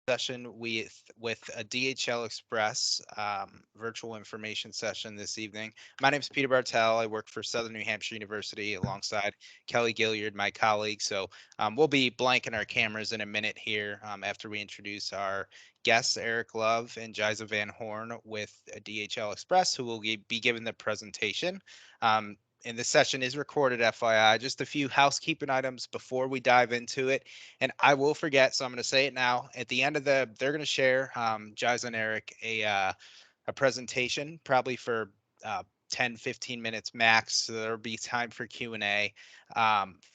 session with a DHL Express virtual information session this evening. My name is Peter Bartell. I work for Southern New Hampshire University alongside Kelly Gilliard, my colleague. So we'll be blanking our cameras in a minute here after we introduce our guests, Eric Love and Jiza Van Horn with DHL Express, who will be giving the presentation. And this session is recorded, FYI. Just a few housekeeping items before we dive into it. And I will forget, so I'm going to say it now. At the end of they're going to share, Jiza and Eric, a presentation, probably for 10, 15 minutes max. So there'll be time for Q&A.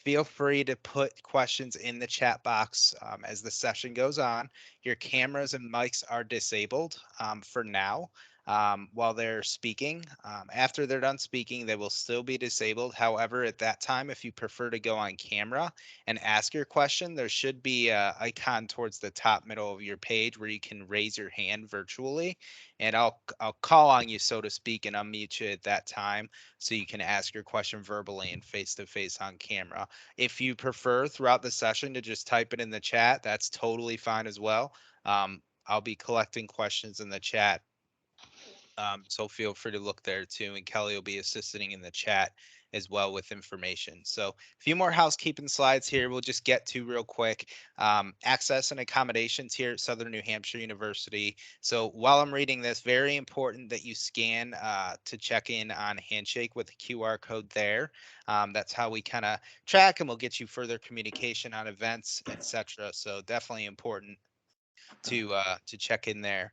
Feel free to put questions in the chat box as the session goes on. Your cameras and mics are disabled for now while they're speaking. After they're done speaking, they will still be disabled. However, at that time, if you prefer to go on camera and ask your question, there should be an icon towards the top middle of your page where you can raise your hand virtually, and I'll call on you, so to speak, and unmute you at that time so you can ask your question verbally and face to face on camera. If you prefer throughout the session to just type it in the chat, that's totally fine as well. I'll be collecting questions in the chat, so feel free to look there too. And Kelly will be assisting in the chat as well with information. So a few more housekeeping slides here we'll just get to real quick. Access and accommodations here at Southern New Hampshire University. So while I'm reading this, very important that you scan to check in on Handshake with the QR code there. That's how we kind of track, and we'll get you further communication on events, etc. So definitely important to check in there.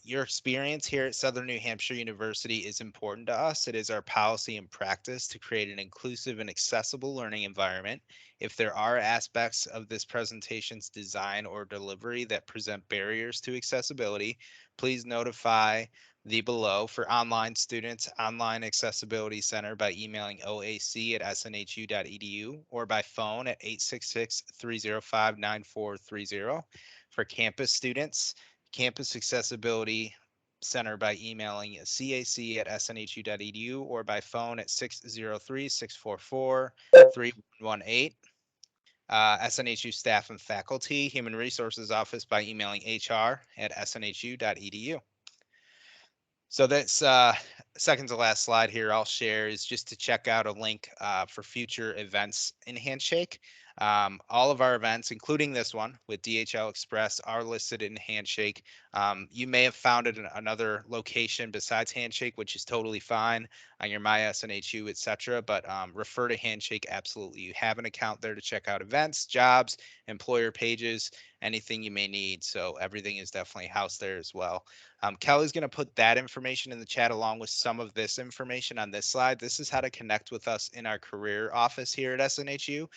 Your experience here at Southern New Hampshire University is important to us. It is our policy and practice to create an inclusive and accessible learning environment. If there are aspects of this presentation's design or delivery that present barriers to accessibility, please notify the below for online students, Online Accessibility Center by emailing oac@snhu.edu or by phone at 866-305-9430. For campus students, Campus Accessibility Center by emailing cac@snhu.edu or by phone at 603-644-3118. SNHU staff and faculty, Human Resources Office by emailing hr@snhu.edu. So that's second to last slide here I'll share is just to check out a link for future events in Handshake. All of our events, including this one with DHL Express, are listed in Handshake. You may have found it in another location besides Handshake, which is totally fine on your My SNHU, etc. But refer to Handshake absolutely. You have an account there to check out events, jobs, employer pages, anything you may need. So everything is definitely housed there as well. Kelly's going to put that information in the chat along with some of this information on this slide. This is how to connect with us in our career office here at SNHU.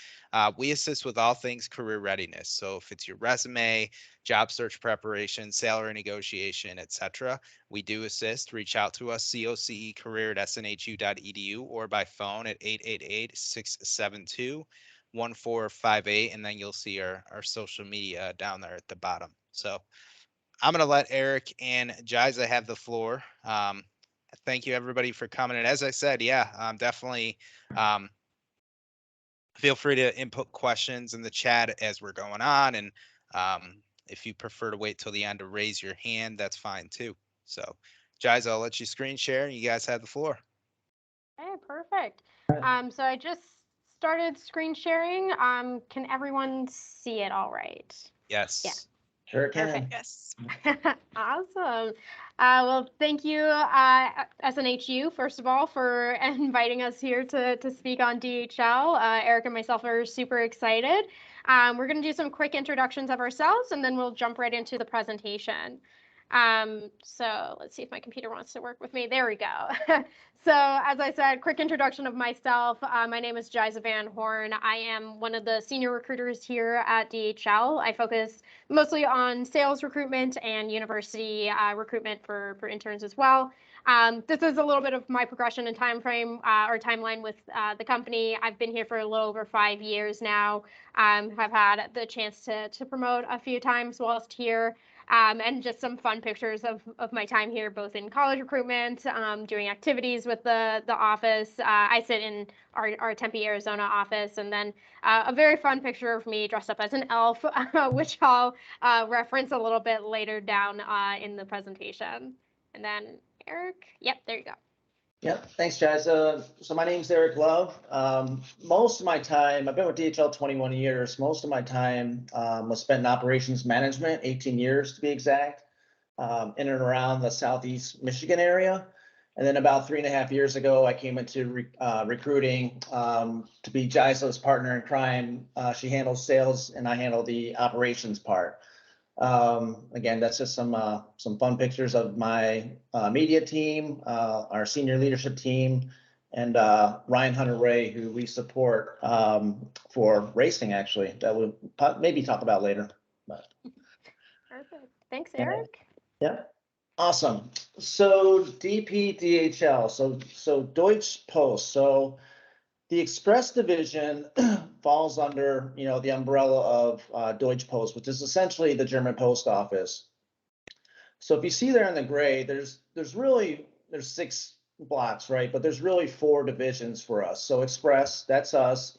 We assist with all things career readiness. So if it's your resume, job search preparation, salary negotiation, etc., we do assist. Reach out to us, cocecareer@snhu.edu or by phone at 888-672-1458, and then you'll see our social media down there at the bottom. So I'm going to let Eric and Jiza have the floor. Thank you, everybody, for coming. And as I said, yeah, definitely feel free to input questions in the chat as we're going on. And if you prefer to wait till the end to raise your hand, that's fine too. So, Jiza, I'll let you screen share. You guys have the floor. Okay, perfect. So I just started screen sharing. Can everyone see it all right? Yes. Yeah. Sure can. Perfect. Yes. Awesome. Well, thank you, SNHU, first of all, for inviting us here to speak on DHL. Eric and myself are super excited. We're going to do some quick introductions of ourselves, and then we'll jump right into the presentation. So let's see if my computer wants to work with me. There we go. So as I said, quick introduction of myself. My name is Jiza Van Horn. I am one of the senior recruiters here at DHL. I focus mostly on sales recruitment and university recruitment for interns as well. This is a little bit of my progression and time frame or timeline with the company. I've been here for a little over 5 years now. I've had the chance to promote a few times whilst here. and just some fun pictures of my time here, both in college recruitment, doing activities with the office. I sit in our Tempe, Arizona office, and then a very fun picture of me dressed up as an elf, which I'll reference a little bit later down in the presentation. And then Eric, yep, there you go. Yep, thanks, Jazz. So my name's Eric Love. Most of my time, I've been with DHL 21 years. Most of my time was spent in operations management, 18 years to be exact, in and around the Southeast Michigan area. And then about 3.5 years ago, I came into recruiting to be Jaisa's partner in crime. She handles sales and I handle the operations part. Again, that's just some fun pictures of my media team, our senior leadership team, and Ryan Hunter Ray, who we support for racing, actually, that we'll maybe talk about later. But. Perfect. Thanks, Eric. Yeah. Awesome. So DPDHL, so Deutsche Post. So the Express division falls under, the umbrella of Deutsche Post, which is essentially the German post office. So if you see there in the gray, there's 6 blocks, right? But there's really 4 divisions for us. So Express, that's us.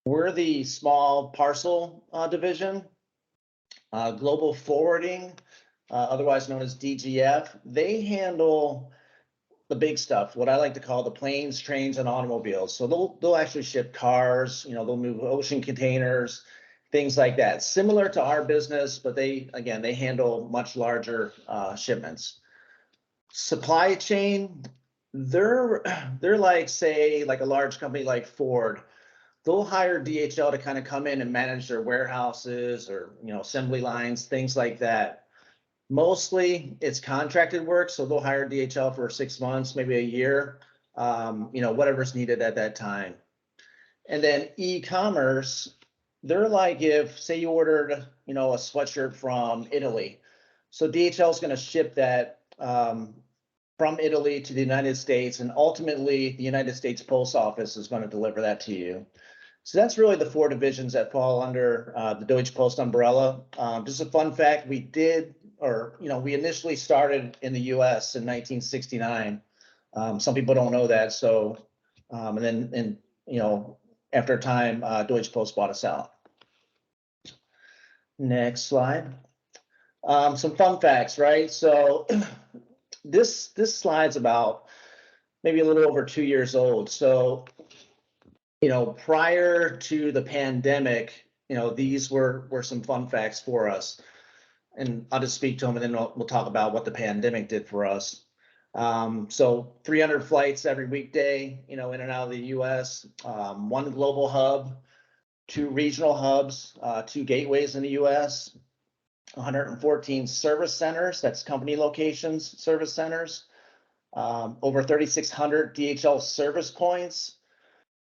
We're the small parcel division. Global Forwarding, otherwise known as DGF, they handle the big stuff, what I like to call the planes, trains, and automobiles. So they'll actually ship cars, they'll move ocean containers, things like that. Similar to our business, but they handle much larger shipments. Supply chain, they're like, say, like a large company like Ford. They'll hire DHL to kind of come in and manage their warehouses or, assembly lines, things like that. Mostly it's contracted work, so they'll hire DHL for 6 months, maybe a year, whatever's needed at that time. And then e-commerce, they're like if, say you ordered, a sweatshirt from Italy. So DHL is going to ship that from Italy to the United States, and ultimately the United States Post Office is going to deliver that to you. So that's really the 4 divisions that fall under the Deutsche Post umbrella. Just a fun fact, we initially started in the US in 1969. Some people don't know that. So, and then after a time, Deutsche Post bought us out. Next slide. Some fun facts, right? So this slide's about maybe a little over 2 years old. So, prior to the pandemic, these were some fun facts for us. And I'll just speak to them and then we'll talk about what the pandemic did for us. So 300 flights every weekday, in and out of the US, 1 global hub, 2 regional hubs, 2 gateways in the US, 114 service centers, that's company locations, service centers, over 3,600 DHL service points.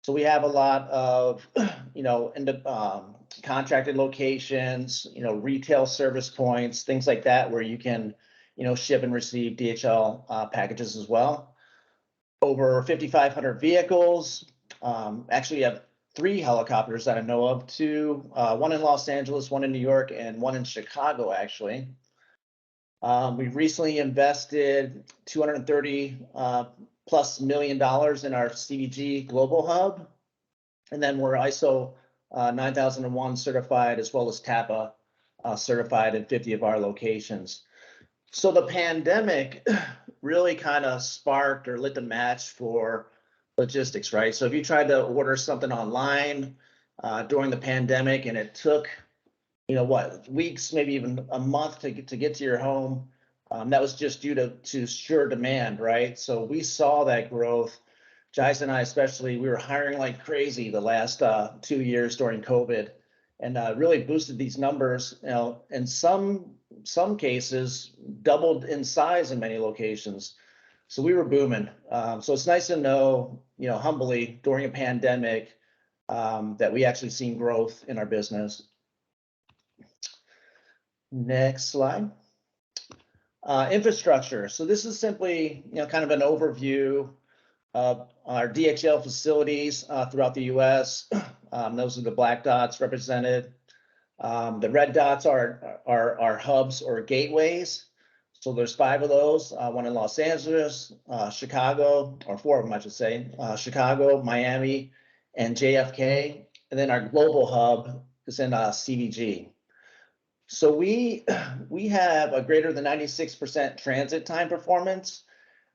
So we have a lot of, contracted locations, retail service points, things like that, where you can, ship and receive DHL packages as well. Over 5,500 vehicles. Actually, you have 3 helicopters that I know of, 2, 1 in Los Angeles, 1 in New York, and 1 in Chicago, actually. We've recently invested $230 plus $1 million in our CVG Global Hub. And then we're ISO 9001 certified, as well as TAPA certified in 50 of our locations. So the pandemic really kind of sparked or lit the match for logistics, right? So if you tried to order something online during the pandemic and it took, weeks, maybe even a month to get to your home, that was just due to sheer demand, right? So we saw that growth. Jais and I especially, we were hiring like crazy the last 2 years during COVID, and really boosted these numbers. In some cases, doubled in size in many locations. So we were booming. So it's nice to know, humbly during a pandemic, that we actually seen growth in our business. Next slide. Infrastructure. So this is simply, kind of an overview of our DHL facilities throughout the U.S. Those are the black dots represented. The red dots are hubs or gateways. So there's 5 of those, one in Los Angeles, Chicago, or 4 of them, I should say, Chicago, Miami, and JFK. And then our global hub is in CVG. So we have a greater than 96% transit time performance.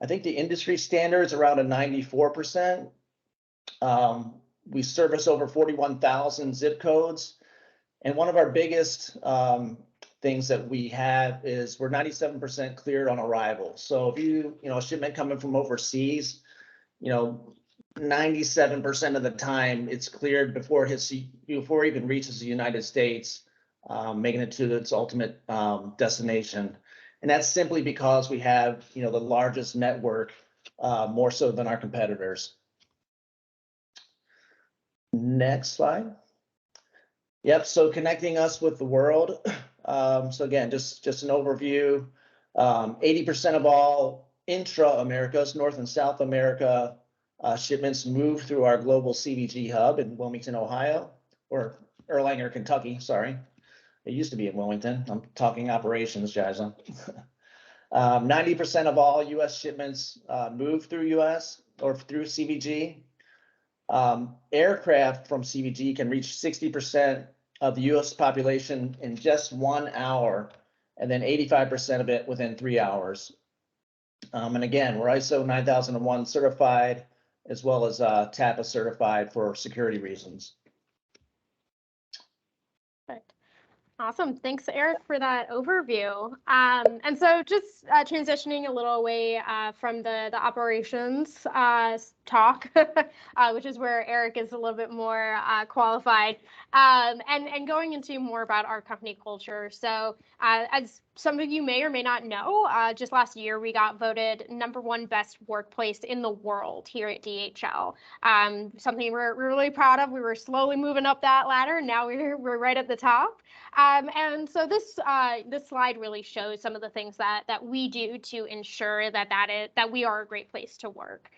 I think the industry standard is around a 94%. We service over 41,000 zip codes. And one of our biggest things that we have is we're 97% cleared on arrival. So if a shipment coming from overseas, 97% of the time it's cleared before it even reaches the United States, making it to its ultimate destination. And that's simply because we have, the largest network, more so than our competitors. Next slide. Yep, so connecting us with the world. So again, just an overview. 80% of all intra-Americas, North and South America, shipments move through our global CVG hub in Wilmington, Ohio, or Erlanger, Kentucky, sorry. It used to be in Wilmington. I'm talking operations, guys. 90% of all US shipments move through US or through CVG. Aircraft from CVG can reach 60% of the US population in just 1 hour, and then 85% of it within 3 hours. And again, we're ISO 9001 certified, as well as TAPA certified for security reasons. Perfect. Awesome. Thanks, Eric, for that overview. And so just transitioning a little away from the operations talk, which is where Eric is a little bit more qualified, and going into more about our company culture. So as some of you may or may not know, just last year we got voted #1 best workplace in the world here at DHL. Something we're really proud of. We were slowly moving up that ladder, and now we're right at the top. And so this slide really shows some of the things that we do to ensure that we are a great place to work.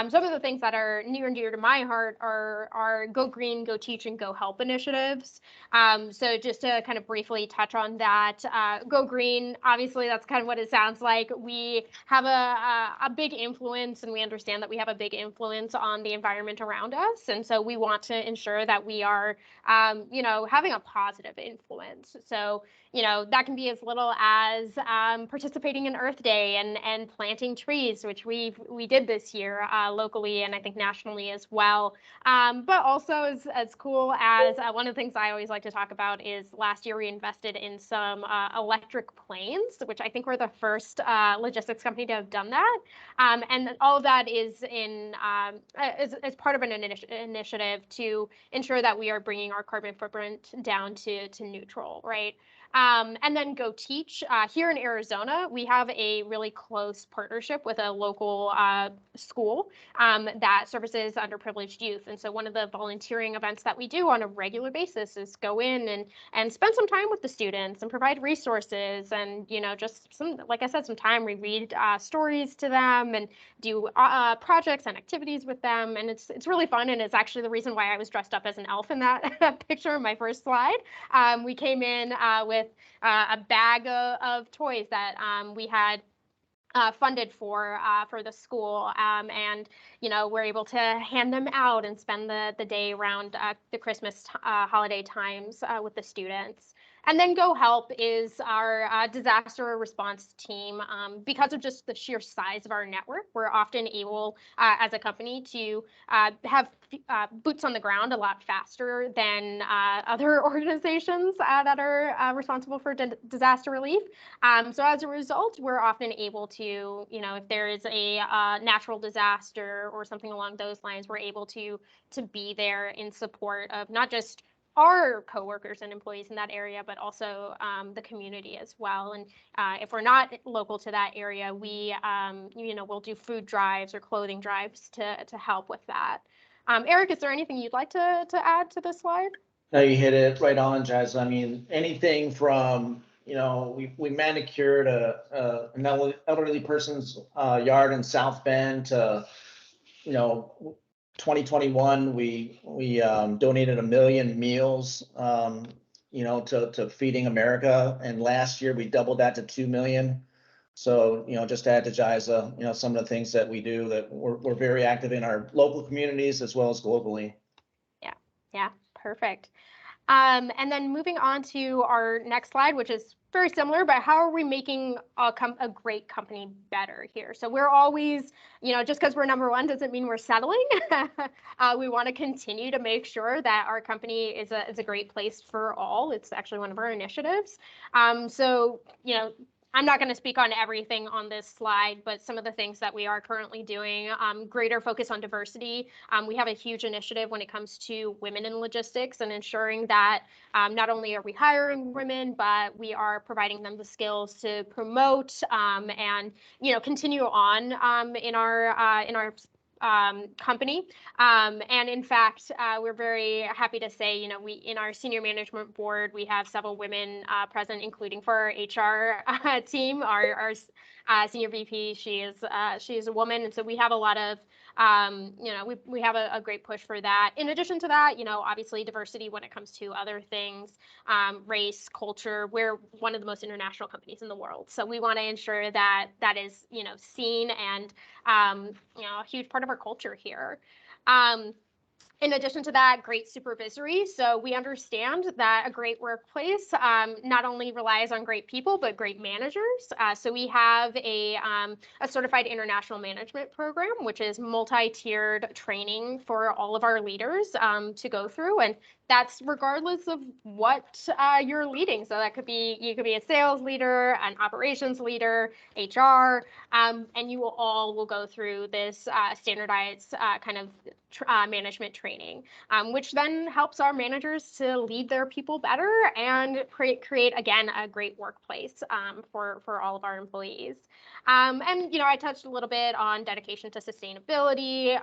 Some of the things that are near and dear to my heart are Go Green, Go Teach, and Go Help initiatives. So just to kind of briefly touch on that, Go Green, obviously that's kind of what it sounds like. We have a big influence, and we understand that we have a big influence on the environment around us. And so we want to ensure that we are, having a positive influence. So, that can be as little as participating in Earth Day and planting trees, which we did this year locally and I think nationally as well. But also as cool as one of the things I always like to talk about is last year we invested in some electric planes, which I think we're the first logistics company to have done that. And all of that is is part of an initiative to ensure that we are bringing our carbon footprint down to neutral, right? And then Go Teach. Here in Arizona, we have a really close partnership with a local school that services underprivileged youth. And so one of the volunteering events that we do on a regular basis is go in and spend some time with the students and provide resources and, just like I said, some time we read stories to them and do projects and activities with them. And it's really fun. And it's actually the reason why I was dressed up as an elf in that picture in my first slide. We came in with a bag of toys that we had funded for the school, and we're able to hand them out and spend the day around the Christmas holiday times with the students. And then Go Help is our disaster response team. Because of just the sheer size of our network, we're often able, as a company, to have boots on the ground a lot faster than other organizations that are responsible for disaster relief. So as a result, we're often able to, if there is a natural disaster or something along those lines, we're able to be there in support of not just our coworkers and employees in that area, but also the community as well. And if we're not local to that area, we, we'll do food drives or clothing drives to help with that. Eric, is there anything you'd like to add to this slide? No, you hit it right on, Jazz. I mean, anything from, we manicured an elderly person's yard in South Bend to, 2021, we donated 1 million meals to feeding America. And last year we doubled that to 2 million. So, just to add to JISA, some of the things that we do, that we're very active in our local communities as well as globally. Yeah, perfect. And then moving on to our next slide, which is very similar, but how are we making a great company better here? So we're always, just because we're number one doesn't mean we're settling. We want to continue to make sure that our company is a great place for all. It's actually one of our initiatives. So, I'm not going to speak on everything on this slide, but some of the things that we are currently doing, greater focus on diversity. We have a huge initiative when it comes to women in logistics and ensuring that not only are we hiring women, but we are providing them the skills to promote and continue on in our company. And in fact, we're very happy to say, we in our senior management board, we have several women present, including for our HR team. Our senior VP, she is a woman, and so we have a lot of we have a great push for that. In addition to that, obviously diversity when it comes to other things, race, culture. We're one of the most international companies in the world, so we want to ensure that that is seen and a huge part of our culture here. In addition to that, great supervisory. So we understand that a great workplace not only relies on great people, but great managers. So we have a certified international management program, which is multi-tiered training for all of our leaders to go through. And that's regardless of what you're leading. So that you could be a sales leader, an operations leader, HR, and you will go through this standardized kind of management training, which then helps our managers to lead their people better and create again a great workplace for all of our employees. And I touched a little bit on dedication to sustainability.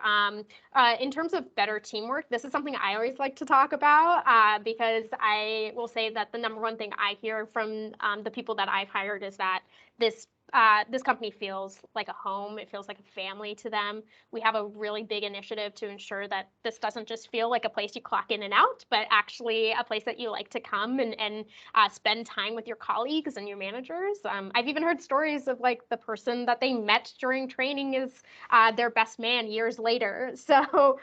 In terms of better teamwork, this is something I always like to talk about because I will say that the number one thing I hear from the people that I've hired is that this company feels like a home. It feels like a family to them. We have a really big initiative to ensure that this doesn't just feel like a place you clock in and out, but actually a place that you like to come and spend time with your colleagues and your managers. I've even heard stories of like the person that they met during training is their best man years later. So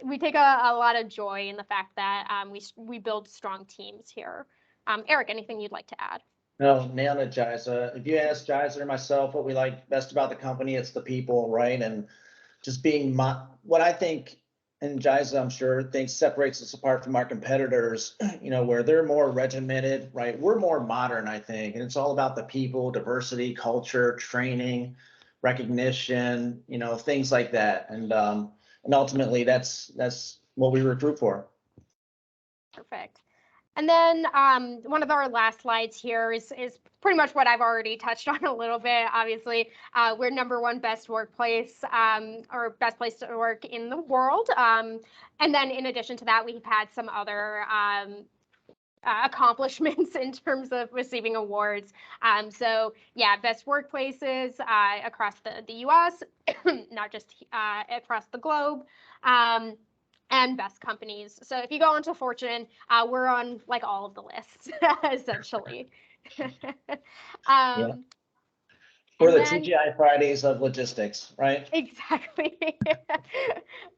we take a lot of joy in the fact that we build strong teams here. Eric, anything you'd like to add? No, nailed it, JISA. If you ask JISA or myself what we like best about the company, it's the people, right? And just being what I think, and JISA, I'm sure, thinks separates us apart from our competitors, where they're more regimented, right? We're more modern, I think, and it's all about the people, diversity, culture, training, recognition, things like that. And ultimately, that's what we recruit for. Perfect. And then one of our last slides here is pretty much what I've already touched on a little bit. Obviously, we're number one best workplace or best place to work in the world. And then in addition to that, we've had some other accomplishments in terms of receiving awards. So yeah, best workplaces across the US, not just across the globe. And best companies. So if you go onto Fortune, we're on like all of the lists, essentially. Yeah. We're the TGI Fridays of logistics, right? Exactly.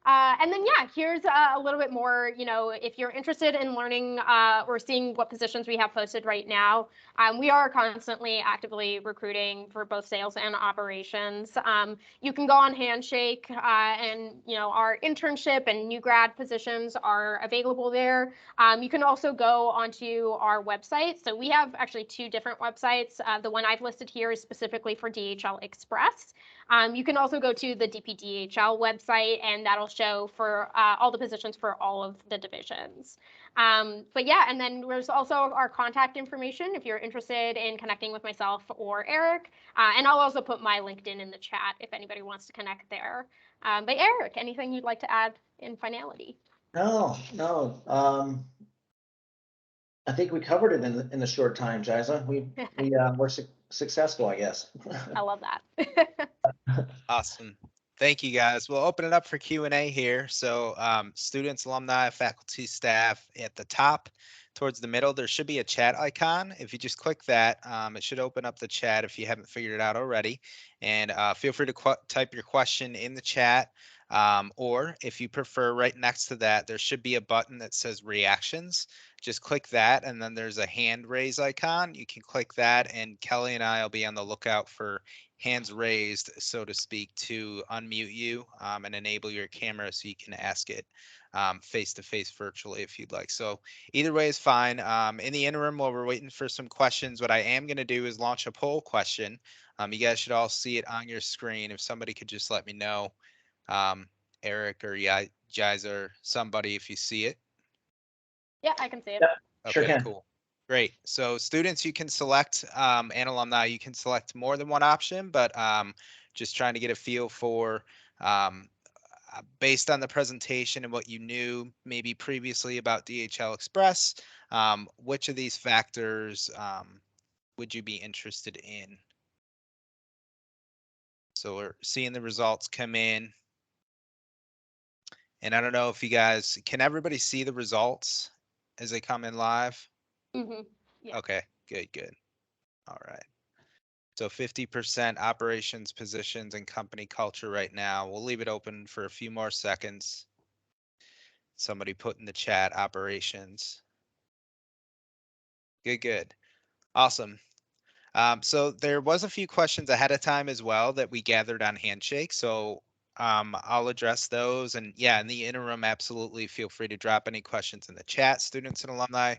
And then, yeah, here's a little bit more, if you're interested in learning or seeing what positions we have posted right now, we are constantly actively recruiting for both sales and operations. You can go on Handshake and, our internship and new grad positions are available there. You can also go onto our website. So we have actually two different websites. The one I've listed here is specifically for DHL Express. You can also go to the DPDHL website, and that'll show for all the positions for all of the divisions. But yeah, and then there's also our contact information if you're interested in connecting with myself or Eric. And I'll also put my LinkedIn in the chat if anybody wants to connect there. But Eric, anything you'd like to add in finality? No. I think we covered it in the short time, Jiza. We're successful, I guess. I love that. Awesome. Thank you, guys. We'll open it up for Q&A here. So students, alumni, faculty, staff at the top. towards the middle, there should be a chat icon. If you just click that, it should open up the chat if you haven't figured it out already. And feel free to type your question in the chat. Or if you prefer, right next to that, there should be a button that says reactions. Just click that, and then there's a hand raise icon. You can click that, and Kelly and I will be on the lookout for hands raised, so to speak, to unmute you and enable your camera so you can ask it face to face virtually if you'd like. So either way is fine. In the interim, while we're waiting for some questions, what I am going to do is launch a poll question. You guys should all see it on your screen. If somebody could just let me know, Eric or Jais or somebody, if you see it. Yeah, I can see it. Yep, sure Okay, can. cool. Great. So students, you can select, and alumni, you can select more than one option, but just trying to get a feel for, based on the presentation and what you knew maybe previously about DHL Express, which of these factors would you be interested in? So we're seeing the results come in. And I don't know if you guys, can everybody see the results as they come in live? Mm-hmm. Yeah. Okay, good, good. All right. So 50% operations, positions, and company culture right now. We'll leave it open for a few more seconds. Somebody put in the chat operations. Good, good. Awesome. So there was a few questions ahead of time as well that we gathered on Handshake. So I'll address those. And yeah, in the interim, absolutely feel free to drop any questions in the chat, students and alumni,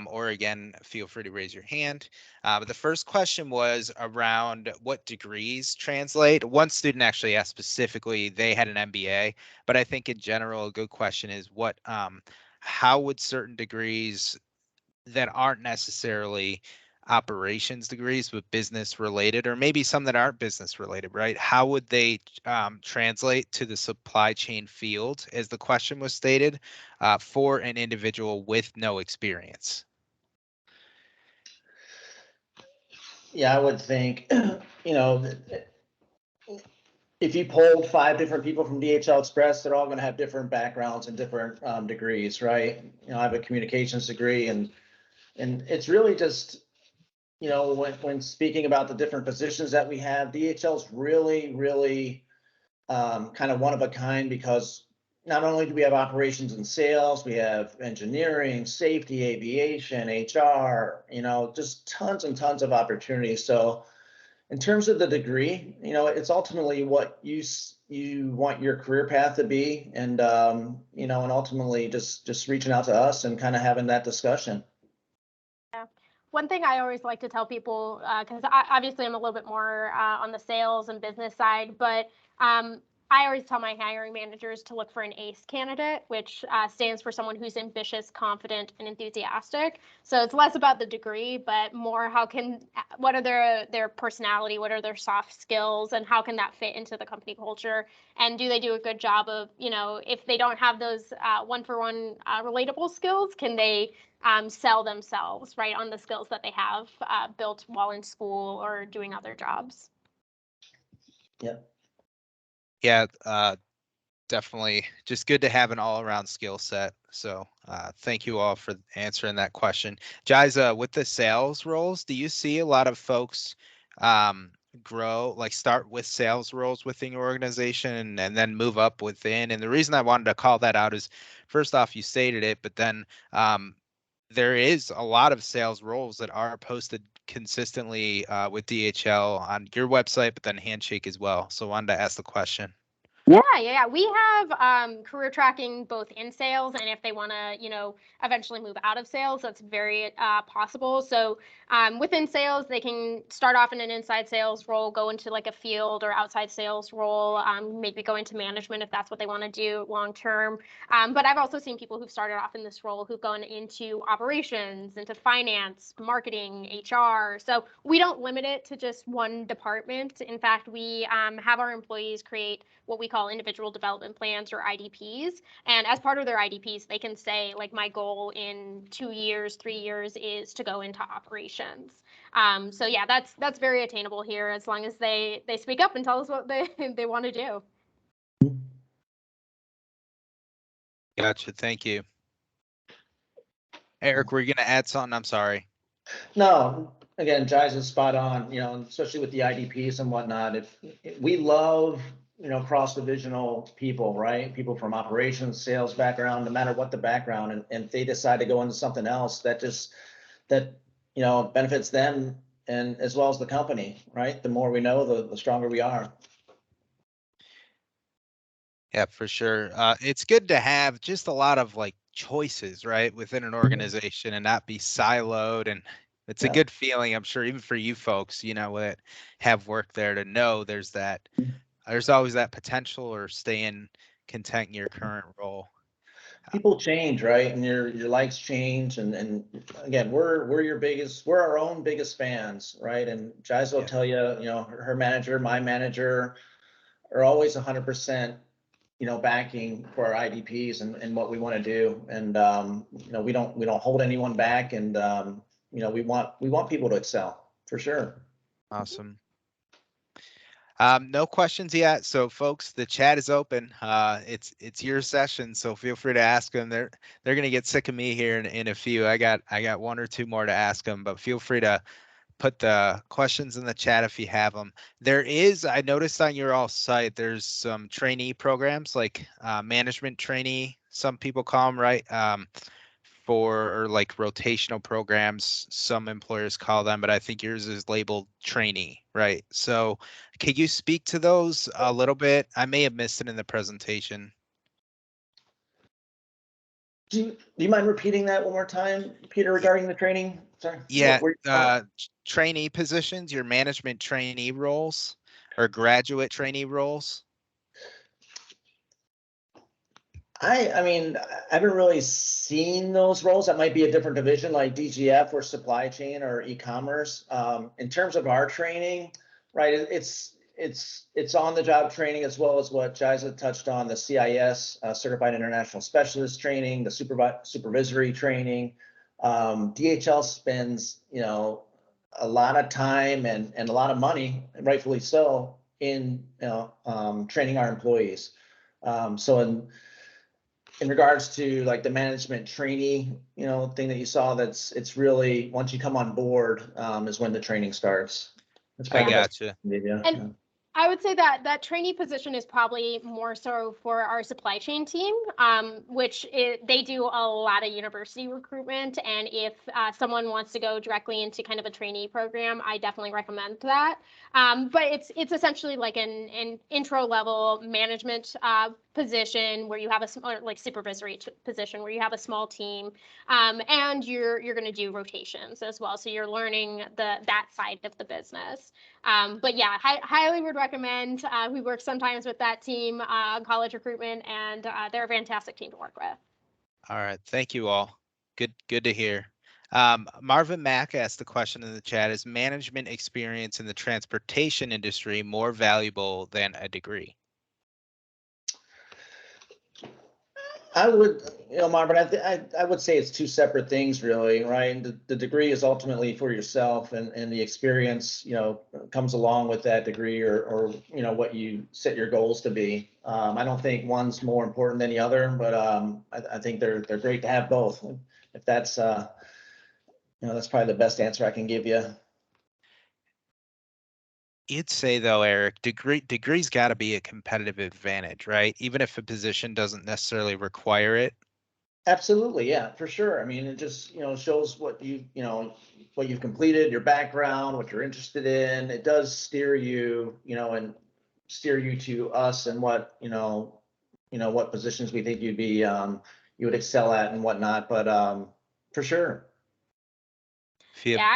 or again, feel free to raise your hand. But the first question was around what degrees translate. One student actually asked specifically, they had an MBA, but I think in general, a good question is how would certain degrees that aren't necessarily operations degrees but business related, or maybe some that aren't business related, right? How would they translate to the supply chain field, as the question was stated, for an individual with no experience? Yeah, I would think, you know, if you polled 5 different people from DHL Express, they're all going to have different backgrounds and different degrees, right? You know, I have a communications degree, and it's really just, you know, when speaking about the different positions that we have, DHL's really kind of one of a kind, because not only do we have operations and sales, we have engineering, safety, aviation, HR, you know, just tons and tons of opportunities. So in terms of the degree, you know, it's ultimately what you want your career path to be, and you know, and ultimately just reaching out to us and kind of having that discussion. Yeah. One thing I always like to tell people, because obviously I'm a little bit more on the sales and business side, but I always tell my hiring managers to look for an ACE candidate, which stands for someone who's ambitious, confident, and enthusiastic. So it's less about the degree, but more what are their personality, what are their soft skills, and how can that fit into the company culture? And do they do a good job of, you know, if they don't have those one-for-one relatable skills, can they sell themselves, right, on the skills that they have built while in school or doing other jobs? Yep. Yeah, definitely just good to have an all-around skill set. So thank you all for answering that question. Jaiza, with the sales roles, do you see a lot of folks start with sales roles within your organization and then move up within? And the reason I wanted to call that out is, first off, you stated it, but then there is a lot of sales roles that are posted consistently with DHL on your website, but then Handshake as well. So I wanted to ask the question. Yeah. We have career tracking both in sales, and if they want to, you know, eventually move out of sales, that's very possible. So within sales, they can start off in an inside sales role, go into like a field or outside sales role, maybe go into management if that's what they want to do long term. But I've also seen people who've started off in this role who've gone into operations, into finance, marketing, HR. So we don't limit it to just one department. In fact, we have our employees create what we call individual development plans, or IDPs. And as part of their IDPs, they can say, like, my goal in 2 years, 3 years is to go into operations. So yeah, that's very attainable here, as long as they speak up and tell us what they want to do. Gotcha. Thank you. Eric, were you going to add something? I'm sorry. No, again, Jai's is spot on, you know, especially with the IDPs and whatnot. If we love, you know, cross-divisional people, right? People from operations, sales background, no matter what the background, and if they decide to go into something else, that, you know, benefits them and as well as the company, right? The more we know, the stronger we are. Yeah, for sure. It's good to have just a lot of like choices, right, within an organization and not be siloed. And it's a Yeah. good feeling, I'm sure, even for you folks, you know, that have worked there to know there's always that potential or staying content in your current role. People change, right? And your likes change. And again, we're we're our own biggest fans, right? And Jais will Yeah. tell you, you know, her manager, my manager are always 100%, you know, backing for our IDPs and what we want to do. And you know, we don't hold anyone back. And you know, we want people to excel for sure. Awesome. No questions yet. So folks, the chat is open. It's your session, so feel free to ask them. They're gonna get sick of me here in a few. I got one or two more to ask them, but feel free to put the questions in the chat if you have them. I noticed on your all site, there's some trainee programs like management trainee, some people call them, right? Or like rotational programs, some employers call them, but I think yours is labeled trainee, right? So could you speak to those a little bit? I may have missed it in the presentation. Do you mind repeating that one more time, Peter, regarding the training? Sorry. Yeah, What trainee positions, your management trainee roles or graduate trainee roles. I mean, I haven't really seen those roles. That might be a different division like DGF or supply chain or e-commerce. In terms of our training, right, it's on the job training as well as what Jiza touched on, the CIS, Certified International Specialist training, the supervisory training. DHL spends, you know, a lot of time and a lot of money, rightfully so, in, you know, training our employees. So in regards to like the management trainee, you know, thing that you saw, it's really, once you come on board, is when the training starts. That's I probably the best. gotcha. Yeah. And I would say that that trainee position is probably more so for our supply chain team, they do a lot of university recruitment. And if someone wants to go directly into kind of a trainee program, I definitely recommend that. But it's essentially like an intro level management position where you have like supervisory position where you have a small team, and you're going to do rotations as well. So you're learning that side of the business. But yeah, highly would recommend. We work sometimes with that team on college recruitment, and they're a fantastic team to work with. All right, thank you all. Good to hear. Marvin Mack asked the question in the chat: is management experience in the transportation industry more valuable than a degree? I would, you know, Marvin, I would say it's two separate things really, right? The degree is ultimately for yourself and the experience, you know, comes along with that degree or, you know, what you set your goals to be. I don't think one's more important than the other, but I think they're great to have both. If that's, you know, that's probably the best answer I can give you. You'd say though, Eric, degree's got to be a competitive advantage, right? Even if a position doesn't necessarily require it. Absolutely, yeah, for sure. I mean, it just, you know, shows what you know, what you've completed, your background, what you're interested in. It does steer you, you know, and steer you to us and what, what positions we think you would excel at and whatnot. But for sure. Yeah,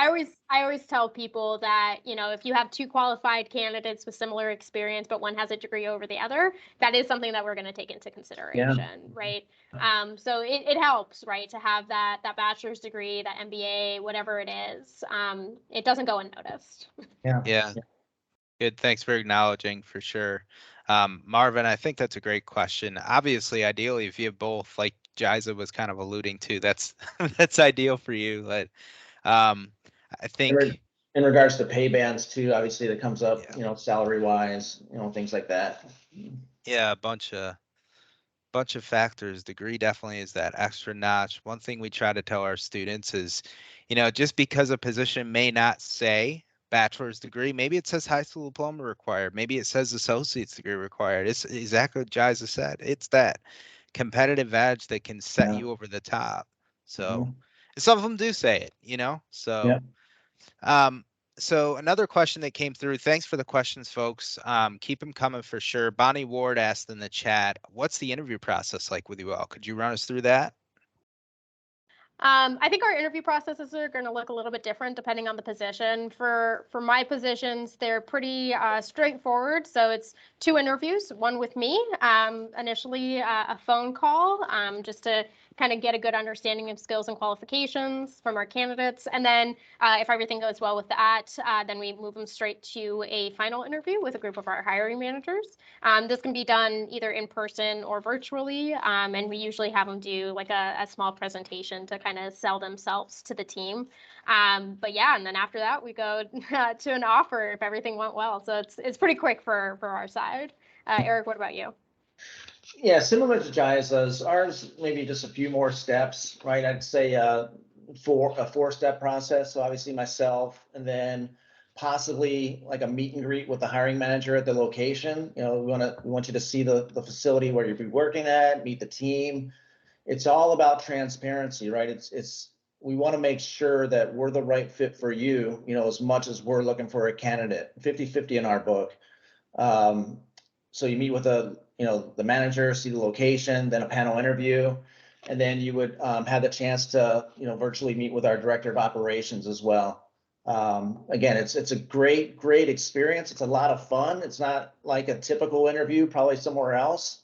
I always tell people that, you know, if you have two qualified candidates with similar experience, but one has a degree over the other, that is something that we're going to take into consideration, right? So it helps, right, to have that bachelor's degree, that MBA, whatever it is. It doesn't go unnoticed. Yeah. Good. Thanks for acknowledging for sure. Marvin, I think that's a great question. Obviously, ideally, if you have both, like Jiza was kind of alluding to, that's that's ideal for you. But I think In regards to pay bands too, obviously that comes up, Yeah. you know, salary wise, you know, things like that. Yeah, a bunch of bunch of factors. Degree definitely is that extra notch. One thing we try to tell our students is, just because a position may not say bachelor's degree, maybe it says high school diploma required, maybe it says associate's degree required. It's exactly what Jiza said. It's that competitive edge that can set Yeah. you over the top. So Mhm. some of them do say it. So Yeah. so another question that came through. Thanks for the questions, folks. Keep them coming for sure. Bonnie Ward asked in the chat, "What's the interview process like with you all? Could you run us through that?" I think our interview processes are going to look a little bit different depending on the position. For my positions, they're pretty straightforward. So it's 2 interviews, one with me, initially a phone call, just to kind of get a good understanding of skills and qualifications from our candidates. And then if everything goes well with that, then we move them straight to a final interview with a group of our hiring managers. This can be done either in person or virtually, and we usually have them do like a small presentation to kind of sell themselves to the team. But yeah, and then after that, we go to an offer if everything went well. So it's pretty quick for our side. Eric, what about you? Yeah, similar to Jiza's, ours maybe just a few more steps, right? I'd say a 4-step process. So obviously myself, and then possibly like a meet and greet with the hiring manager at the location. We want you to see the facility where you'll be working at, meet the team. It's all about transparency, right? We want to make sure that we're the right fit for you, as much as we're looking for a candidate. 50-50 in our book. So you meet with the manager, see the location, then a panel interview, and then you would have the chance to, virtually meet with our director of operations as well. Again, it's a great experience. It's a lot of fun. It's not like a typical interview, probably somewhere else.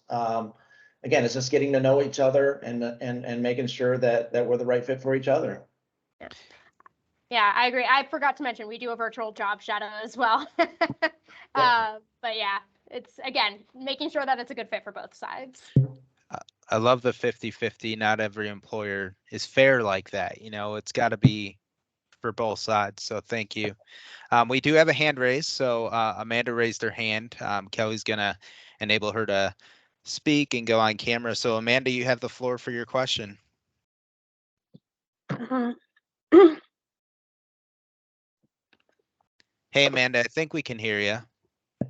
Again, it's just getting to know each other and making sure that we're the right fit for each other. Yeah, I agree. I forgot to mention we do a virtual job shadow as well. But yeah, it's again making sure that it's a good fit for both sides. I love the 50-50. Not every employer is fair like that. It's got to be for both sides. So thank you. We do have a hand raised. So Amanda raised her hand. Kelly's going to enable her to speak and go on camera. So Amanda, you have the floor for your question. Hey, Amanda, I think we can hear you.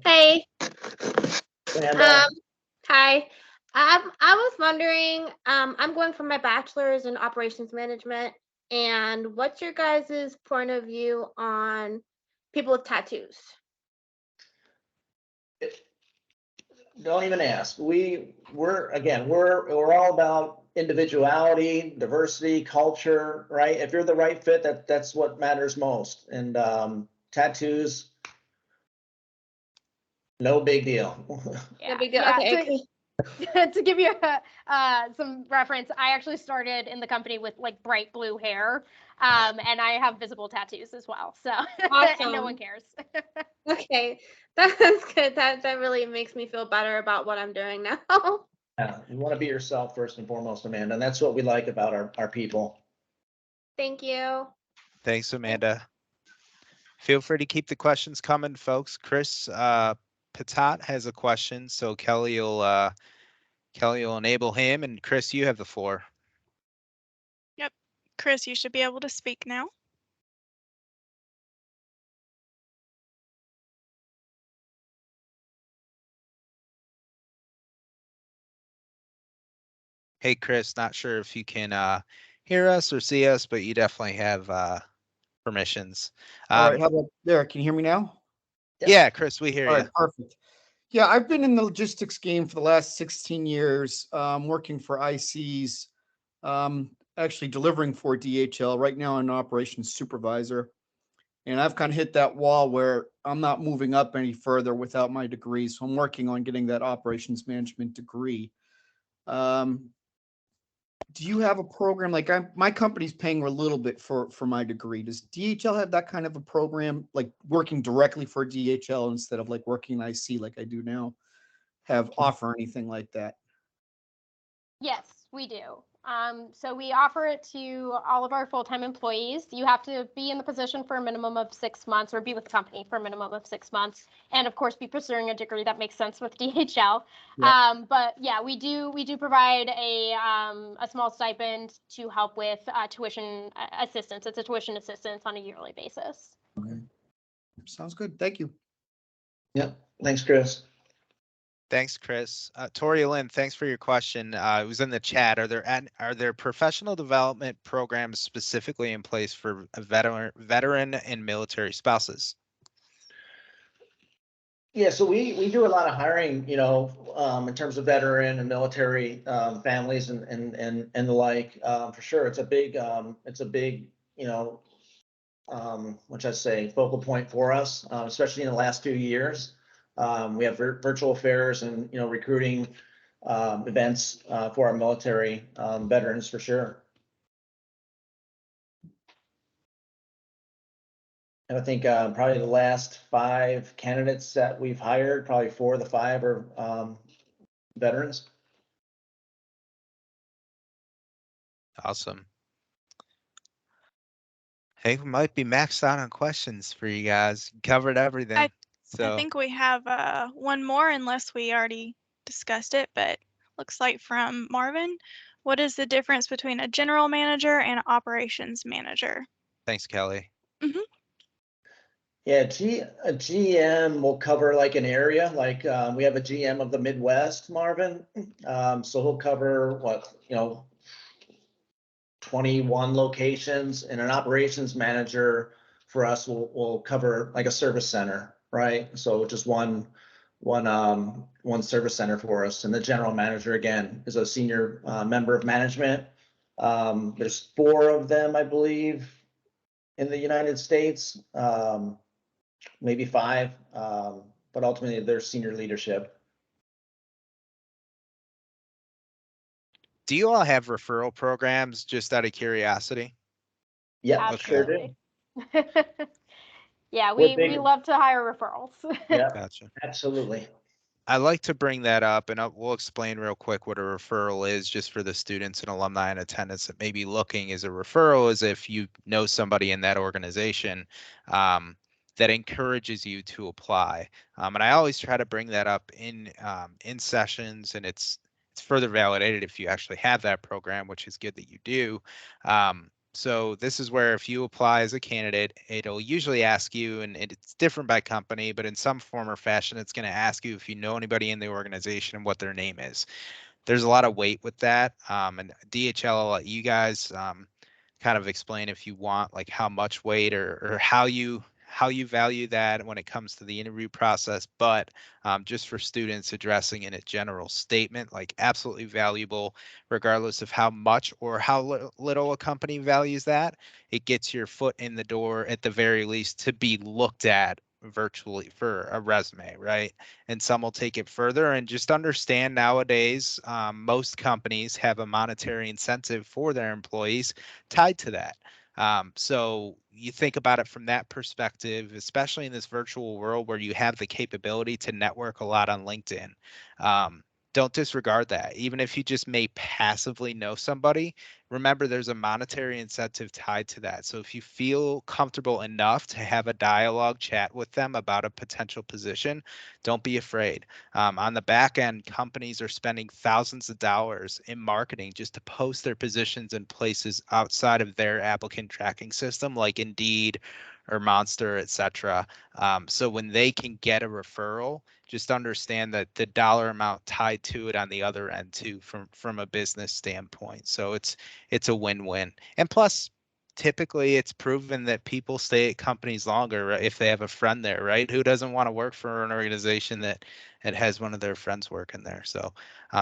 Hey. Amanda. Hi. I was wondering, I'm going for my bachelor's in operations management, and what's your guys' point of view on people with tattoos? Don't even ask. We're all about individuality, diversity, culture, right? If you're the right fit, that's what matters most. And tattoos, no big deal. No big deal. Yeah, Okay. to give you some reference, I actually started in the company with like bright blue hair, and I have visible tattoos as well. So and no one Awesome. cares. Okay, that's good. That really makes me feel better about what I'm doing now. Yeah, you want to be yourself first and foremost, Amanda, and that's what we like about our people. Thank you. Thanks, Amanda. Feel free to keep the questions coming, folks. Chris Patat has a question, so Kelly will enable him. And Chris, you have the floor. Yep. Chris, you should be able to speak now. Hey, Chris, not sure if you can hear us or see us, but you definitely have permissions. All right, how about there? Can you hear me now? Yeah, Chris, we hear All you. right, perfect. Yeah, I've been in the logistics game for the last 16 years, working for ICs, actually delivering for DHL. Right now, I'm an operations supervisor. And I've kind of hit that wall where I'm not moving up any further without my degree. So I'm working on getting that operations management degree. Do you have a program like my company's paying a little bit for my degree? Does DHL have that kind of a program, like working directly for DHL instead of like working IC like I do now? Have offer anything like that? Yes, we do. So we offer it to all of our full-time employees. You have to be in the position for a minimum of 6 months or be with the company for a minimum of 6 months. And of course, be pursuing a degree that makes sense with DHL. Yeah. But yeah, we do provide a small stipend to help with tuition assistance. It's a tuition assistance on a yearly basis. Okay. Sounds good. Thank you. Yep. Thanks, Chris. Thanks, Chris. Tori Lynn, thanks for your question. It was in the chat. Are there professional development programs specifically in place for veteran and military spouses? Yeah, so we do a lot of hiring, in terms of veteran and military families and the like. For sure, it's a big what should I say, focal point for us, especially in the last few years. We have virtual fairs and recruiting events for our military veterans for sure. And I think probably the last 5 candidates that we've hired, probably 4 of the 5 are veterans. Awesome. I think we might be maxed out on questions for you guys. Covered everything. I So think we have one more, unless we already discussed it, but looks like from Marvin. What is the difference between a general manager and an operations manager? thanks, Kelly. Yeah, a GM will cover like an area, like we have a GM of the Midwest, Marvin. So he'll cover 21 locations, and an operations manager for us will cover like a service center, right? So just one service center for us. And the general manager, again, is a senior member of management. There's 4 of them, I believe, in the United States. Maybe 5, but ultimately they're senior leadership. Do you all have referral programs, just out of curiosity? Yeah, sure do. Absolutely. Yeah, We're we big. love to hire referrals. Yeah, Gotcha. absolutely. I like to bring that up, and we'll explain real quick what a referral is, just for the students and alumni in attendance that may be looking. Is a referral is if you know somebody in that organization that encourages you to apply. And I always try to bring that up in sessions, and it's further validated if you actually have that program, which is good that you do. So this is where if you apply as a candidate, it'll usually ask you, and it's different by company, but in some form or fashion, it's going to ask you if you know anybody in the organization and what their name is. There's a lot of weight with that. And DHL, I'll let you guys kind of explain if you want, like how much weight or how you value that when it comes to the interview process. But just for students, addressing in a general statement, like absolutely valuable, regardless of how much or how little a company values that. It gets your foot in the door at the very least to be looked at virtually for a resume, right? And some will take it further, and just understand nowadays most companies have a monetary incentive for their employees tied to that. So you think about it from that perspective, especially in this virtual world where you have the capability to network a lot on LinkedIn. Don't disregard that. Even if you just may passively know somebody, remember there's a monetary incentive tied to that. So if you feel comfortable enough to have a dialogue chat with them about a potential position, don't be afraid. On the back end, companies are spending thousands of dollars in marketing just to post their positions in places outside of their applicant tracking system, like Indeed or Monster, etc. So when they can get a referral, just understand that the dollar amount tied to it on the other end too, from a business standpoint. So it's a win-win. And plus, typically it's proven that people stay at companies longer, right, if they have a friend there, right? Who doesn't want to work for an organization that has one of their friends working there? So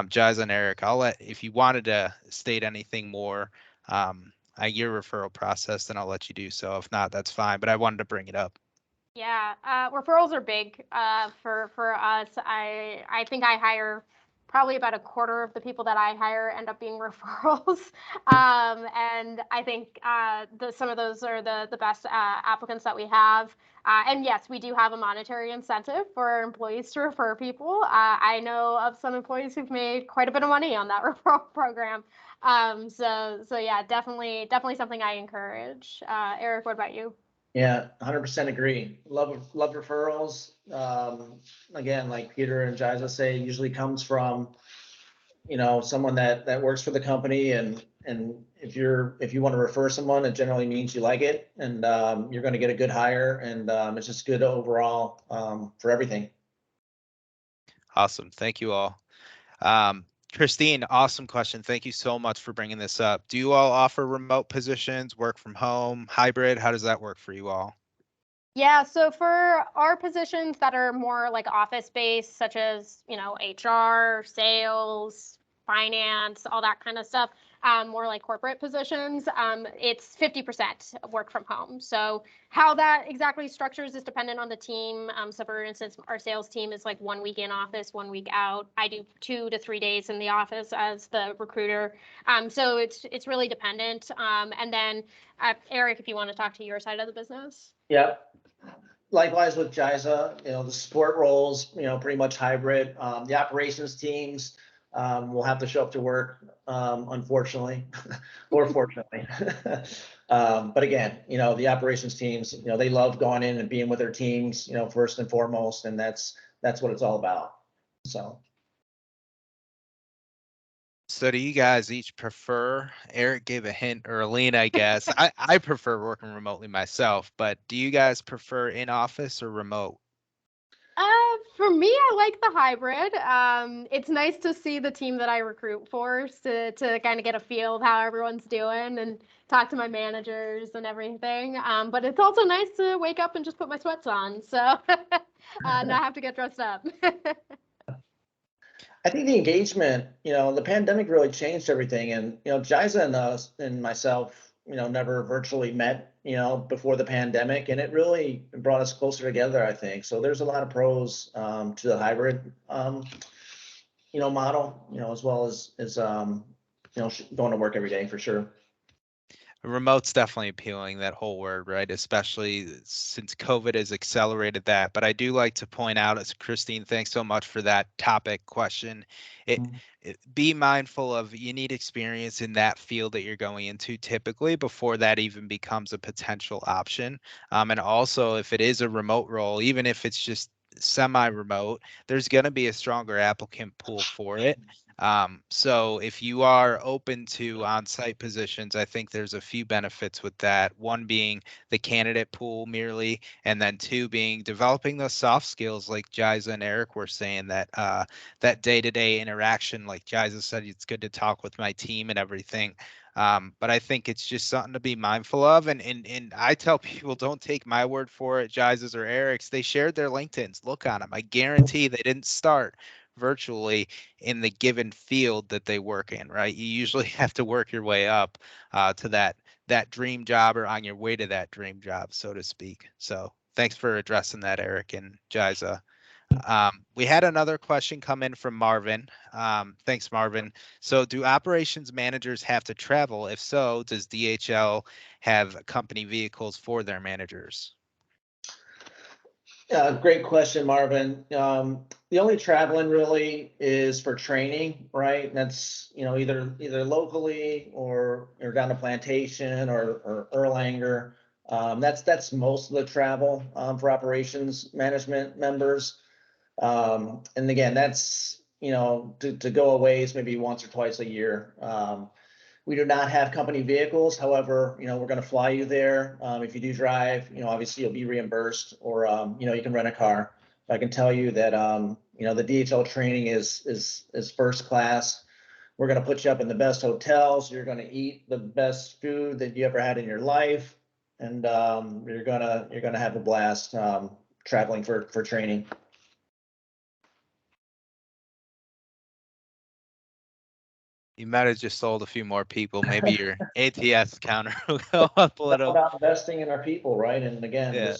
Jazz and Eric, I'll let, if you wanted to state anything more your referral process, then I'll let you do so. If not, that's fine, but I wanted to bring it up. Yeah, referrals are big for us. I think I hire probably about a quarter of the people that I hire end up being referrals. And I think some of those are the best applicants that we have. And yes, we do have a monetary incentive for our employees to refer people. I know of some employees who've made quite a bit of money on that referral program. So yeah, definitely something I encourage. Eric, what about you? Yeah, 100% agree. Love referrals. Again, like Peter and Jiza say, usually comes from, someone that works for the company, and if you want to refer someone, it generally means you like it, and you're going to get a good hire, and it's just good overall for everything. Awesome. Thank you all. Christine, awesome question. Thank you so much for bringing this up. Do you all offer remote positions, work from home, hybrid? How does that work for you all? Yeah, so for our positions that are more like office based, such as, HR, sales, finance, all that kind of stuff, more like corporate positions, it's 50% work from home. So how that exactly structures is dependent on the team. So for instance, our sales team is like 1 week in office, 1 week out. I do 2 to 3 days in the office as the recruiter. So it's really dependent. And then Eric, if you want to talk to your side of the business. Yeah. Likewise with Jiza, the support roles, pretty much hybrid. The operations teams will have to show up to work, unfortunately, or fortunately. But again, the operations teams, they love going in and being with their teams, first and foremost, and that's what it's all about. So do you guys each prefer, Eric gave a hint early, I guess. I prefer working remotely myself, but do you guys prefer in office or remote? For me, I like the hybrid. It's nice to see the team that I recruit for to kind of get a feel of how everyone's doing and talk to my managers and everything. But it's also nice to wake up and just put my sweats on, so not have to get dressed up. I think the engagement, the pandemic really changed everything, and Jiza and us and myself, never virtually met, before the pandemic, and it really brought us closer together, I think. So there's a lot of pros to the hybrid, model, as well as going to work every day for sure. Remote's definitely appealing, that whole word, right? Especially since COVID has accelerated that. But I do like to point out, as Christine, thanks so much for that topic question. Be mindful of, you need experience in that field that you're going into typically before that even becomes a potential option. And also, if it is a remote role, even if it's just semi-remote, there's going to be a stronger applicant pool for it. So if you are open to on-site positions, I think there's a few benefits with that. One being the candidate pool merely, and then two being developing those soft skills like Jiza and Eric were saying, that that day-to-day interaction. Like Jiza said, it's good to talk with my team and everything. But I think it's just something to be mindful of. And I tell people, don't take my word for it, Jiza's or Eric's. They shared their LinkedIn's. Look on them. I guarantee they didn't start virtually in the given field that they work in, right? You usually have to work your way up to that dream job, or on your way to that dream job, so to speak. So thanks for addressing that, Eric and Jiza. We had another question come in from Marvin. Thanks, Marvin. So do operations managers have to travel? If so, does DHL have company vehicles for their managers? Great question, Marvin. The only traveling really is for training, right? That's, either locally or down to Plantation or Erlanger. That's most of the travel for operations management members. And again, that's, to go away is maybe once or twice a year. We do not have company vehicles. However, we're going to fly you there. If you do drive, obviously you'll be reimbursed, or, you can rent a car. I can tell you that, the DHL training is first class. We're going to put you up in the best hotels. You're going to eat the best food that you ever had in your life. And you're gonna have a blast traveling for training. You might have just sold a few more people. Maybe your ATS counter will go up a little. About investing in our people, right? And again, Yeah.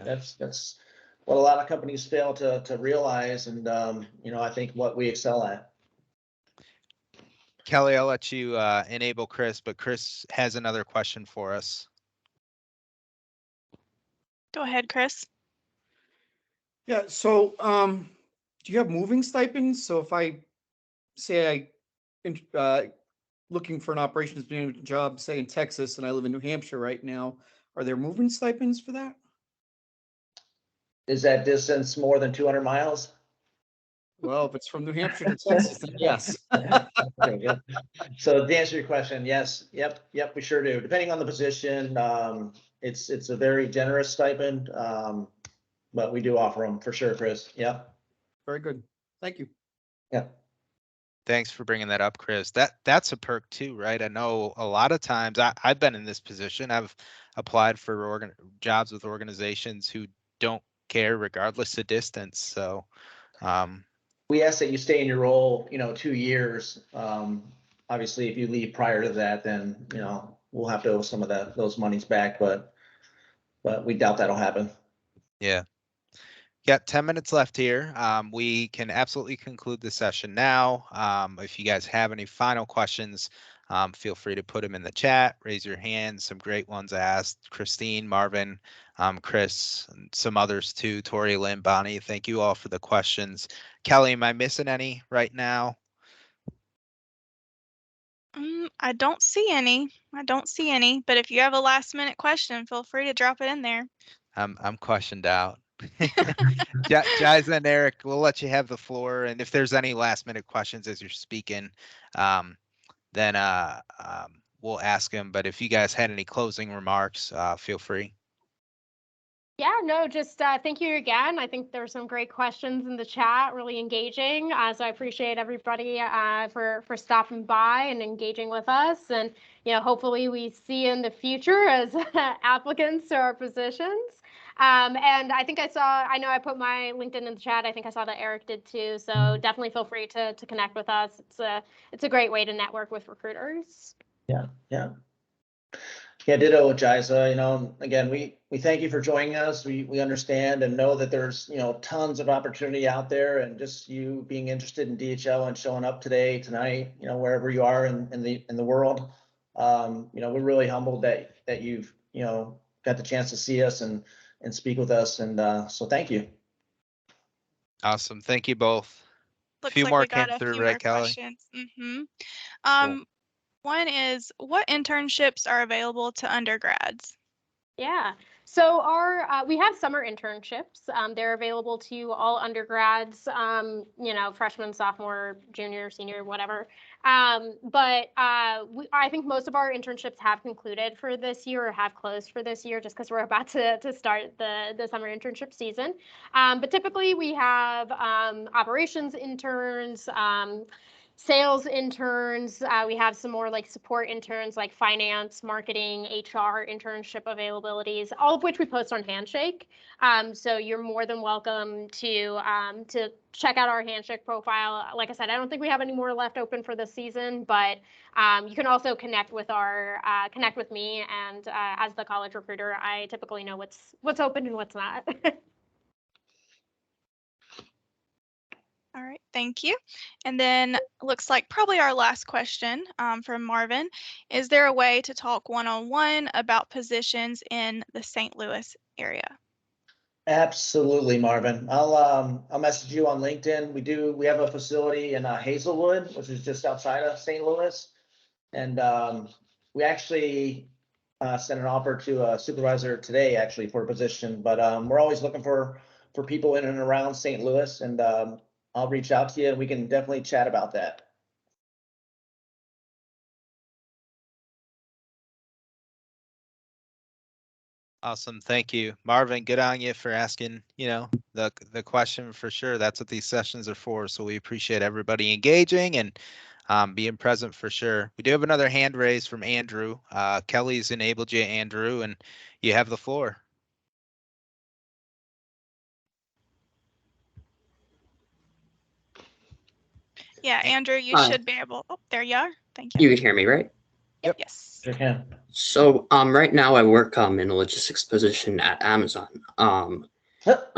that's what a lot of companies fail to realize, and I think what we excel at. Kelly, I'll let you enable Chris, but Chris has another question for us. Go ahead, Chris. Yeah, so do you have moving stipends? So if I say looking for an operations management job, say in Texas, and I live in New Hampshire right now, are there moving stipends for that? Is that distance more than 200 miles? Well, if it's from New Hampshire to Texas, then yes. Okay, good. So to answer your question, yes, yep, we sure do. Depending on the position, it's a very generous stipend, but we do offer them for sure, Chris. Yep. Very good. Thank you. Yep. Thanks for bringing that up, Chris. That's a perk too, right? I know a lot of times I've been in this position. I've applied for jobs with organizations who don't care regardless of distance. So we ask that you stay in your role, 2 years. Obviously, if you leave prior to that, then, we'll have to owe some of those monies back, but we doubt that'll happen. yeah. Got 10 minutes left here. We can absolutely conclude the session now. If you guys have any final questions, feel free to put them in the chat, raise your hand. Some great ones asked. Christine, Marvin, Chris, and some others too. Tori, Lynn, Bonnie, thank you all for the questions. Kelly, am I missing any right now? I don't see any. But if you have a last minute question, feel free to drop it in there. I'm questioned out. Jaiza and Eric, we'll let you have the floor. And if there's any last minute questions as you're speaking, then we'll ask them. But if you guys had any closing remarks, feel free. Yeah, no, just thank you again. I think there were some great questions in the chat, really engaging. So I appreciate everybody for stopping by and engaging with us. And, hopefully we see you in the future as applicants to our positions. And I think I know I put my LinkedIn in the chat. I think I saw that Eric did too. So definitely feel free to connect with us. It's a great way to network with recruiters. Yeah. Yeah, ditto, Jaiza. Again, we thank you for joining us. We understand and know that there's, tons of opportunity out there, and just you being interested in DHL and showing up today, tonight, wherever you are in the world. We're really humbled that you've, got the chance to see us and speak with us. And so thank you. Awesome. Thank you both. Looks a few like more we got came a through, few right, more Kelly? questions. Cool. One is, what internships are available to undergrads? Yeah. So we have summer internships. They're available to all undergrads, freshman, sophomore, junior, senior, whatever. But I think most of our internships have concluded for this year or have closed for this year, just because we're about to start the summer internship season. But typically we have operations interns, sales interns. We have some more like support interns, like finance, marketing, HR internship availabilities, all of which we post on Handshake. So you're more than welcome to check out our Handshake profile. Like I said, I don't think we have any more left open for this season, but you can also connect with me. And as the college recruiter, I typically know what's open and what's not. All right, thank you. And then looks like probably our last question from Marvin. Is there a way to talk one-on-one about positions in the St. Louis area? Absolutely, Marvin. I'll message you on LinkedIn. We have a facility in Hazelwood, which is just outside of St. Louis. And we actually sent an offer to a supervisor today, actually, for a position. But we're always looking for people in and around St. Louis, and I'll reach out to you, and we can definitely chat about that. Awesome. Thank you, Marvin. Good on you for asking, the question for sure. That's what these sessions are for. So we appreciate everybody engaging and being present for sure. We do have another hand raised from Andrew. Kelly's enabled you, Andrew, and you have the floor. Yeah, Andrew, you Hi. should be able. Oh, there you are. Thank you. You can hear me, right? Yep. Yes. Sure can. So, right now I work in a logistics position at Amazon. I'm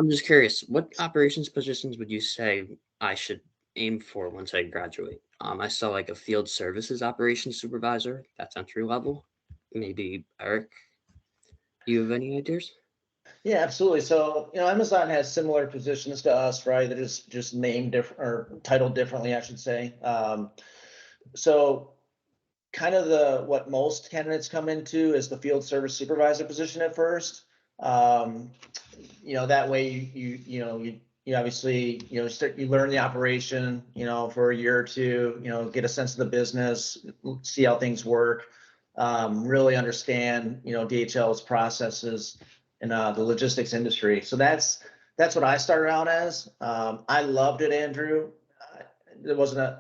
just curious, what operations positions would you say I should aim for once I graduate? I saw like a field services operations supervisor. That's entry level. Maybe Eric, do you have any ideas? Yeah, absolutely. So, Amazon has similar positions to us, right? They're just named different or titled differently, I should say. So kind of what most candidates come into is the field service supervisor position at first. That way you obviously, you learn the operation, for a year or two, get a sense of the business, see how things work, really understand, DHL's processes in the logistics industry. So that's what I started out as. I loved it, Andrew. There wasn't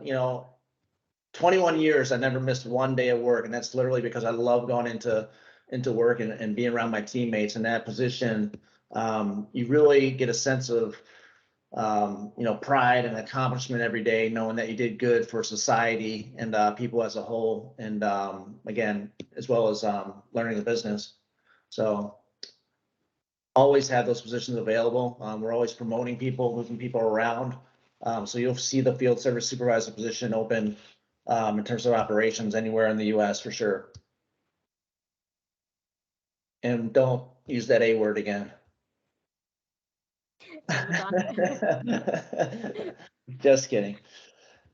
21 years, I never missed one day of work. And that's literally because I love going into work and being around my teammates in that position. You really get a sense of, pride and accomplishment every day, knowing that you did good for society and people as a whole. And again, as well as learning the business. So always have those positions available. We're always promoting people, moving people around. So you'll see the field service supervisor position open in terms of operations anywhere in the US for sure. And don't use that A word again. Just kidding.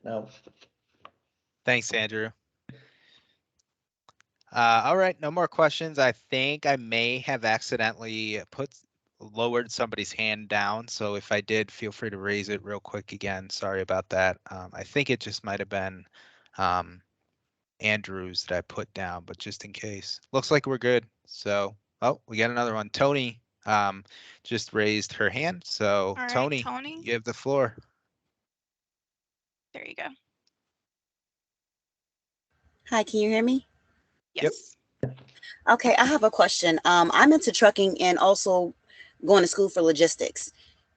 No. Thanks, Andrew. All right, no more questions. I think I may have accidentally lowered somebody's hand down. So if I did, feel free to raise it real quick again. Sorry about that. I think it just might have been Andrew's that I put down, but just in case. Looks like we're good. So, oh, we got another one. Tony just raised her hand. So All right, Tony, Tony. you have the floor. There you go. Hi, can you hear me? Yes. Okay, I have a question. I'm into trucking and also going to school for logistics.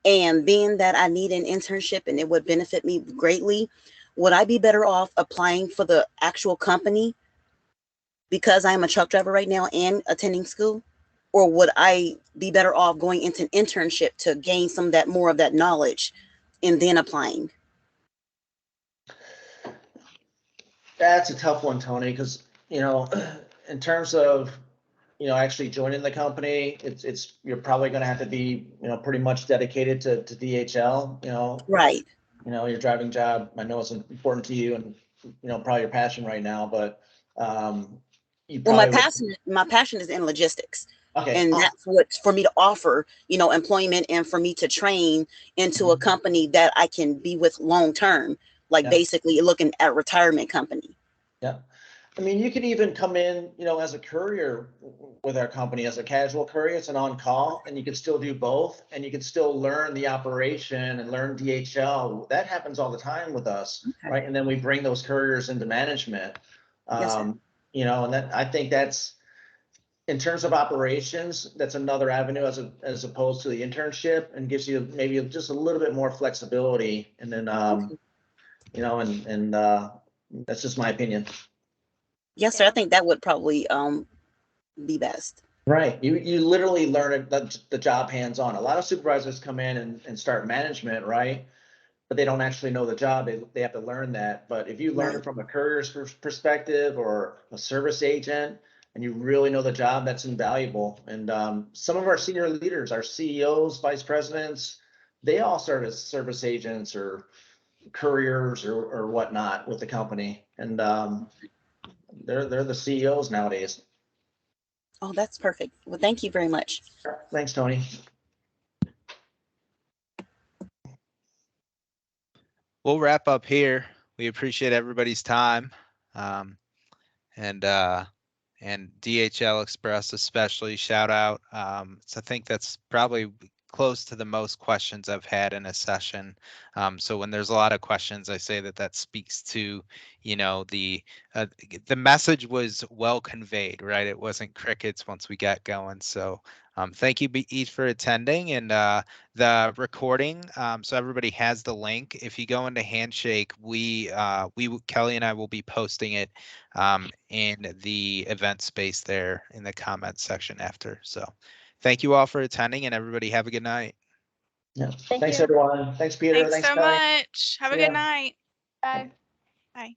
And being that I need an internship and it would benefit me greatly, would I be better off applying for the actual company because I'm a truck driver right now and attending school? Or would I be better off going into an internship to gain some of that more of that knowledge and then applying? That's a tough one, Tony, because, in terms of, actually joining the company, you're probably going to have to be, pretty much dedicated to DHL, Right. Your driving job. I know it's important to you and, probably your passion right now, but you Well, probably my passion is in logistics. Okay. And that's what's for me to offer, employment and for me to train into a company that I can be with long term, like basically looking at retirement company. Yeah. I mean, you could even come in, as a courier with our company, as a casual courier. It's an on-call, and you can still do both, and you can still learn the operation and learn DHL. That happens all the time with us, right? And then we bring those couriers into management. Yes, sir. And I think that's, in terms of operations, that's another avenue as opposed to the internship, and gives you maybe just a little bit more flexibility. And then, that's just my opinion. Yes, sir. I think that would probably be best. Right. You literally learn the job hands-on. A lot of supervisors come in and start management, right? But they don't actually know the job. They have to learn that. But if you learn from a courier's perspective or a service agent, and you really know the job, that's invaluable. And some of our senior leaders, our CEOs, vice presidents, they all serve as service agents or couriers or whatnot with the company. And they're the CEOs nowadays. Oh, that's perfect. Well, thank you very much. Thanks, Tony. We'll wrap up here. We appreciate everybody's time. And DHL Express especially, shout out. So I think that's probably close to the most questions I've had in a session. So when there's a lot of questions, I say that speaks to, the message was well conveyed, right? It wasn't crickets once we got going. So thank you each for attending, and the recording. So everybody has the link. If you go into Handshake, Kelly and I will be posting it in the event space there in the comments section after. So thank you all for attending, and everybody have a good night. Yeah. Thanks everyone. Thanks, Peter. Thanks so Kelly. much. Have a good night. Bye. Bye.